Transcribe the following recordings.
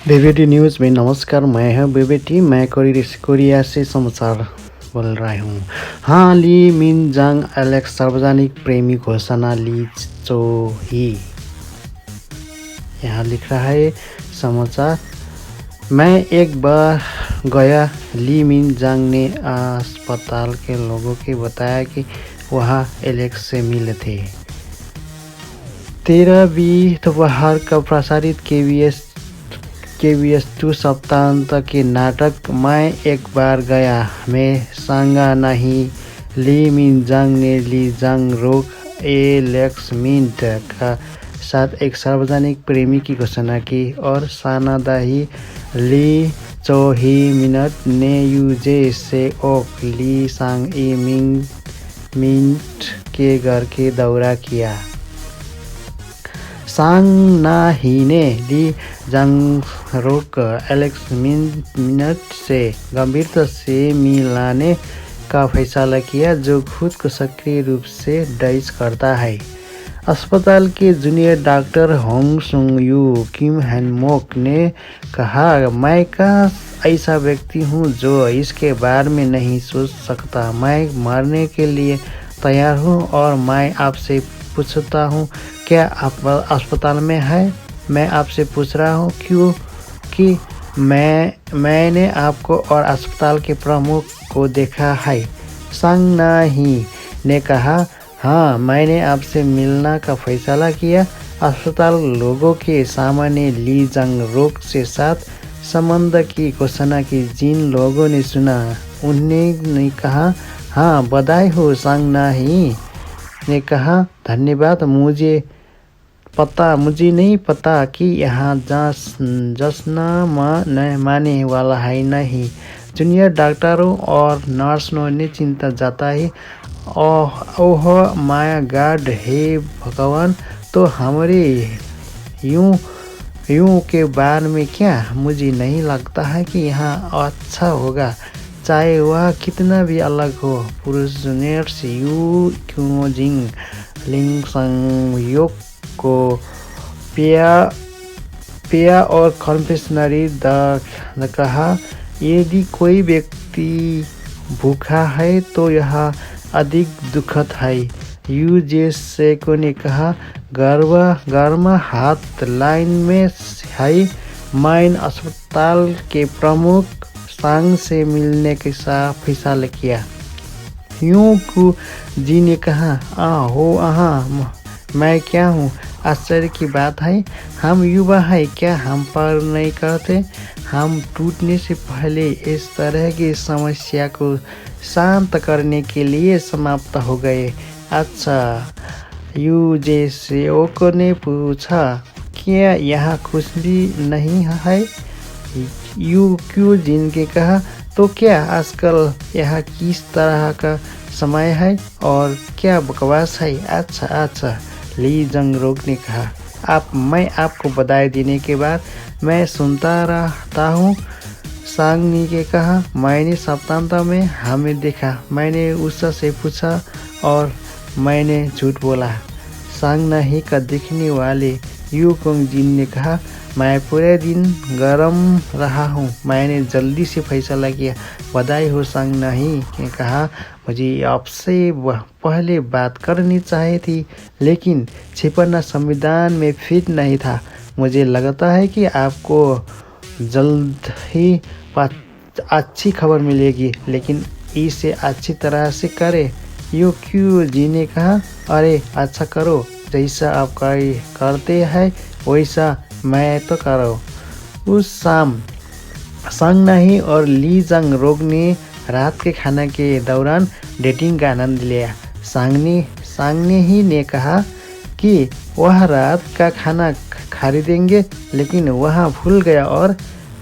BBT news में नमस्कार। मैं हूं बीबीटी। मैं कोरिया से समाचार बोल रहा हूं। हाँ, ली मिन जांग एलेक्स सार्वजनिक प्रेमी घोषणा ली चो ही। यहाँ लिख रहा है समाचार। मैं एक बार गया। ली मिन जांग ने अस्पताल के लोगों को बताया कि वहाँ एलेक्स से मिले थे। 13वीं दोपहर का प्रसारित KBS 2 सप्ताहांत के नाटक मैं एक बार गया में सांगा नहीं। ली मिन जांग ने ली जांग रोक एलेक्स मिंट का साथ एक सार्वजनिक प्रेमी की घोषणा की और सानादाही ली चो ही मिनट ने यूजे से ओक ली सांग ई मिंट के घर के दौरा किया। सांग ना ही ने ली जांग रोक एलेक्स मिनट से गंभीरता से मिलाने का फैसला किया, जो खुद को सक्रिय रूप से डाइज करता है। अस्पताल के जूनियर डॉक्टर होंग सुंग यू किम हैनमोक ने कहा, मैं का ऐसा व्यक्ति हूँ जो इसके बारे में नहीं सोच सकता। मैं मरने के लिए तैयार हूँ और मैं आपसे पूछता हूँ, क्या आप अस्पताल में है? मैं आपसे पूछ रहा हूँ क्योंकि मैंने आपको और अस्पताल के प्रमुख को देखा है। सांग ना ही ने कहा, हाँ, मैंने आपसे मिलने का फैसला किया। अस्पताल लोगों के सामने ली जांग रोक के साथ संबंध की घोषणा की। जिन लोगों ने सुना उन्होंने कहा, हाँ, बधाई हो। सांग ना ही ने कहा, धन्यवाद। मुझे नहीं पता कि यहाँ जश्न माने वाला है नहीं। जूनियर डॉक्टरों और नर्सों ने चिंता जताई। ओह माय गॉड, हे भगवान, तो हमारे यूं के बारे में क्या? मुझे नहीं लगता है कि यहाँ अच्छा होगा, चाहे वह कितना भी अलग हो। पुरुष जूनियर्स यू क्योजिंग लिंग संयोग को पिया और कन्फेशनरी द कहा, यदि कोई व्यक्ति भूखा है तो यह अधिक दुखद है। यू जेसेको ने कहा, गर्म हाथ लाइन में है। मैं अस्पताल के प्रमुख सांग से मिलने के साथ फैसला किया। यूं कु जी ने कहा, मैं क्या हूँ? आश्चर्य की बात है। हम युवा हैं, क्या हम पर नहीं करते? हम टूटने से पहले इस तरह की समस्या को शांत करने के लिए समाप्त हो गए। अच्छा, यू जैसे ओको ने पूछा, क्या यहाँ खुशी नहीं है? यू क्यों जिनके कहा, तो क्या आजकल यहाँ किस तरह का समय है और क्या बकवास है? अच्छा, ली जांग रोक ने कहा, मैं आपको बधाई देने के बाद मैं सुनता रहता हूँ। सांग ने के कहा, मैंने सप्ताहांत में हमें देखा। मैंने उससे पूछा और मैंने झूठ बोला। सांग नहीं का देखने वाले यू कोंग जिन ने कहा, मैं पूरे दिन गर्म रहा हूँ। मैंने जल्दी से फैसला किया। बधाई हो। सांग नहीं ने कहा, मुझे आपसे पहले बात करनी चाहिए थी, लेकिन छिपना संविधान में फिट नहीं था। मुझे लगता है कि आपको जल्द ही अच्छी खबर मिलेगी, लेकिन इसे अच्छी तरह से करें। यू क्यों जी ने कहा, अरे अच्छा करो, जैसा आप करते हैं वैसा मैं तो करो। उस शाम सांग नहीं और ली जांग रोक ने रात के खाना के दौरान डेटिंग का आनंद लिया। सांग ने कहा कि वह रात का खाना खरीदेंगे, लेकिन वह भूल गया और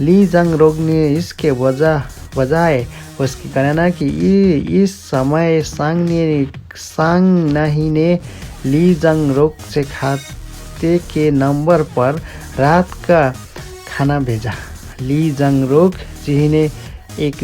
ली जांग रोक ने इसके बजाय उसकी गणना की। इस समय सांग नहीं ने ली जांग रोक से खाते के नंबर पर रात का खाना भेजा। ली जांग रोक जी ने एक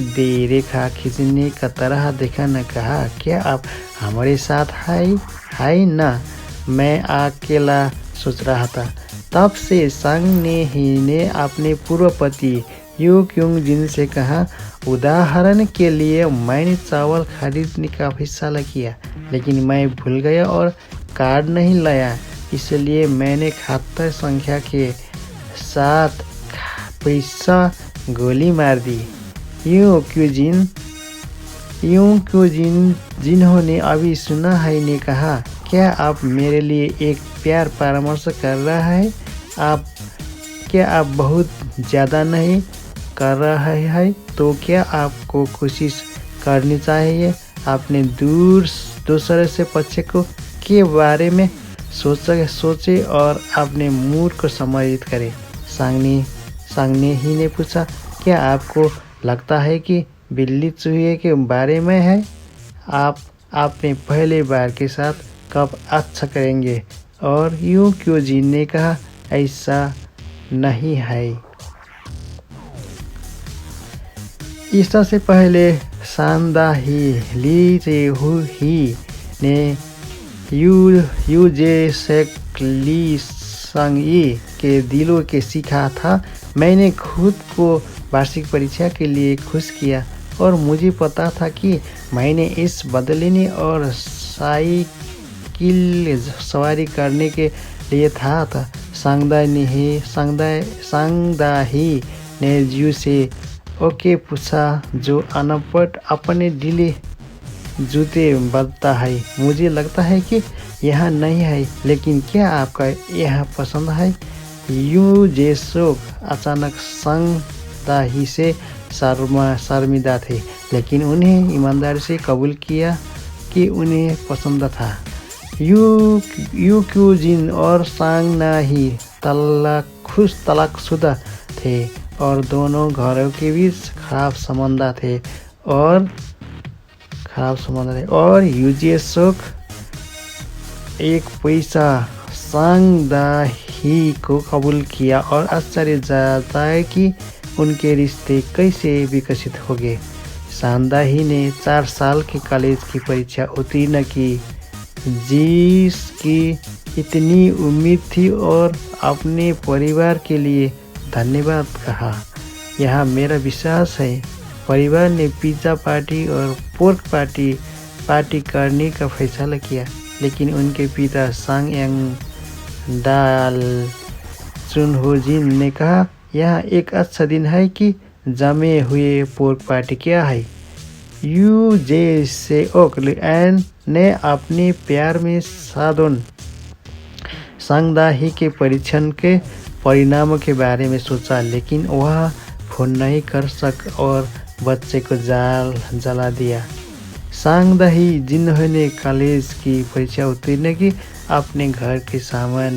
रेखा खींचने का तरह देखा न कहा, क्या आप हमारे साथ है ना? मैं अकेला सोच रहा था। तब से सांग ने अपने पूर्व पति यू क्योंग जिन से कहा, उदाहरण के लिए मैंने चावल खरीदने का फैसला किया, लेकिन मैं भूल गया और कार्ड नहीं लाया, इसलिए मैंने खाता संख्या के साथ पैसा गोली मार दी। यूं क्यों जिन्होंने अभी सुना है ने कहा, क्या आप मेरे लिए एक प्यार परामर्श कर रहा है? क्या आप बहुत ज़्यादा नहीं कर रहा है? तो क्या आपको कोशिश करनी चाहिए? आपने दूसरे से पक्ष को के बारे में सोचे और अपने मूड को समाहित करें। सांगने ही ने पूछा, क्या आपको लगता है कि बिल्ली चूहे के बारे में है? आप अपने पहले बार के साथ कब अच्छा करेंगे? और यूं क्यों जी ने कहा, ऐसा नहीं है। ईसा से पहले सांदा ही ली रे हु ही ने यू जे सेक ली सांगी के दिलों के सीखा था। मैंने खुद को वार्षिक परीक्षा के लिए खुश किया और मुझे पता था कि मैंने इस बदलने और साइकिल सवारी करने के लिए था। सांगदा ही ने जू से ओके पूछा, जो अनपढ़ अपने ढीले जूते बदलता है। मुझे लगता है कि यह नहीं है, लेकिन क्या आपका यह पसंद है? यू जे शोक अचानक सांगदा ही से शर्मिंदा थे, लेकिन उन्हें ईमानदारी से कबूल किया कि उन्हें पसंद था। यू क्यू जिन और सांगना ही तलाकशुदा थे और दोनों घरों के बीच खराब संबंध थे और यूजे शोक एक पैसा सांगदा ही को कबूल किया और आश्चर्य जाता है कि उनके रिश्ते कैसे विकसित हो गए। सांगदा ही ने 4 साल की कॉलेज की परीक्षा उत्तीर्ण की, जिसकी इतनी उम्मीद थी, और अपने परिवार के लिए धन्यवाद कहा। यह मेरा विश्वास है। परिवार ने पिज्ज़ा पार्टी और पोर्क पार्टी करने का फैसला किया, लेकिन उनके पिता सांग यांग दाल चुनहोजिन ने कहा, यह एक अच्छा दिन है कि जमे हुए पोर्क पार्टी क्या है। यू जे से ओकलैंड ने अपने प्यार में साधन सांगदा ही के परीक्षण के परिणामों के बारे में सोचा, लेकिन वह फोन नहीं कर और बच्चे को जला दिया। सांगदा ही जिन्होंने कॉलेज की परीक्षा उत्तीर्ण की, अपने घर के सामान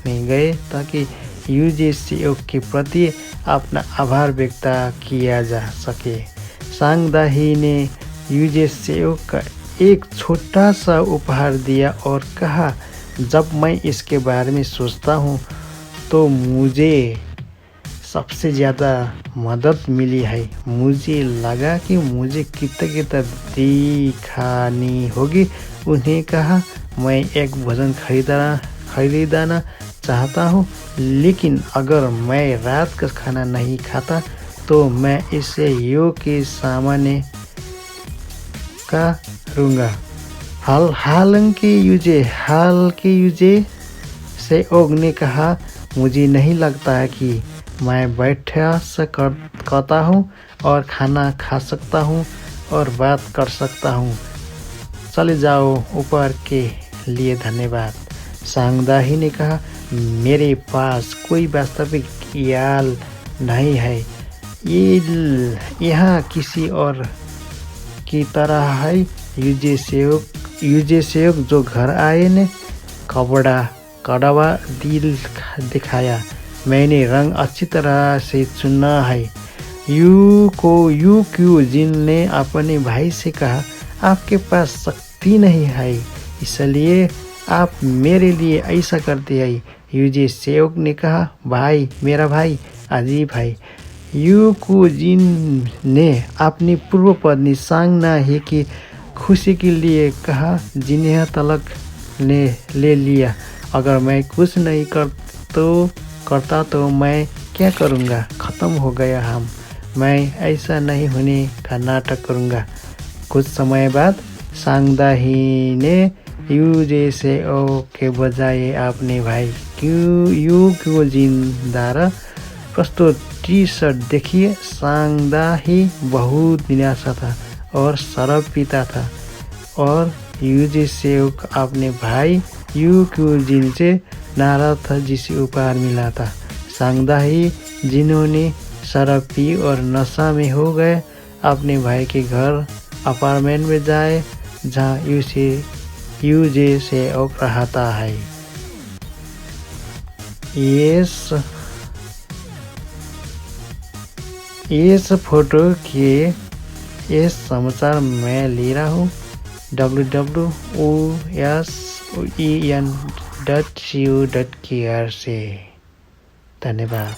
में गए ताकि यूजेसीओ के प्रति अपना आभार व्यक्त किया जा सके। सांगदा ही ने यूजेसीओ का एक छोटा सा उपहार दिया और कहा, जब मैं इसके बारे में सोचता हूँ तो मुझे सबसे ज़्यादा मदद मिली है। मुझे लगा कि मुझे कृतज्ञता दिखानी होगी। उन्हें कहा, मैं एक भोजन खरीदना चाहता हूँ, लेकिन अगर मैं रात का खाना नहीं खाता तो मैं इसे योग के सामने करूँगा। हालांकि यूजे से ओग ने कहा, मुझे नहीं लगता है कि मैं बैठ सकता हूँ और खाना खा सकता हूँ और बात कर सकता हूँ। चले जाओ, ऊपर के लिए धन्यवाद। सांगदा ही ने कहा, मेरे पास कोई वास्तविक ख्याल नहीं है। ये यहाँ किसी और की तरह है। यूजेसेओक जो घर आए ने कड़वा दिल दिखाया। मैंने रंग अच्छी तरह से चुना है। यू क्यू जिन ने अपने भाई से कहा, आपके पास शक्ति नहीं है, इसलिए आप मेरे लिए ऐसा करते हैं। यूजेसेओक ने कहा, भाई, मेरा भाई अजीब है। यू क्यू जिन ने अपनी पूर्व पत्नी सांगना ही की खुशी के लिए कहा, जिन्हें तलाक ने ले लिया। अगर मैं कुछ नहीं करता तो मैं क्या करूँगा, ख़त्म हो गया हम, मैं ऐसा नहीं होने का नाटक करूँगा। कुछ समय बाद सांगदाही ने यू जैसे ओ के बजाय आपने भाई क्यों जिंदा र प्रस्तुत टी शर्ट देखिए। सांगदाही बहुत निराशा था और शराब पीता था और यूजी से अपने भाई यू क्यू जिन से नाराज था जिसे उपहार मिला था। सांगदाही जिन्होंने शराब पी और नशा में हो गए अपने भाई के घर अपार्टमेंट में जाए जहाँ यूजे से रहता है। इस फोटो के इस समाचार मैं ले रहा हूँ www.usen.co.kr से। धन्यवाद।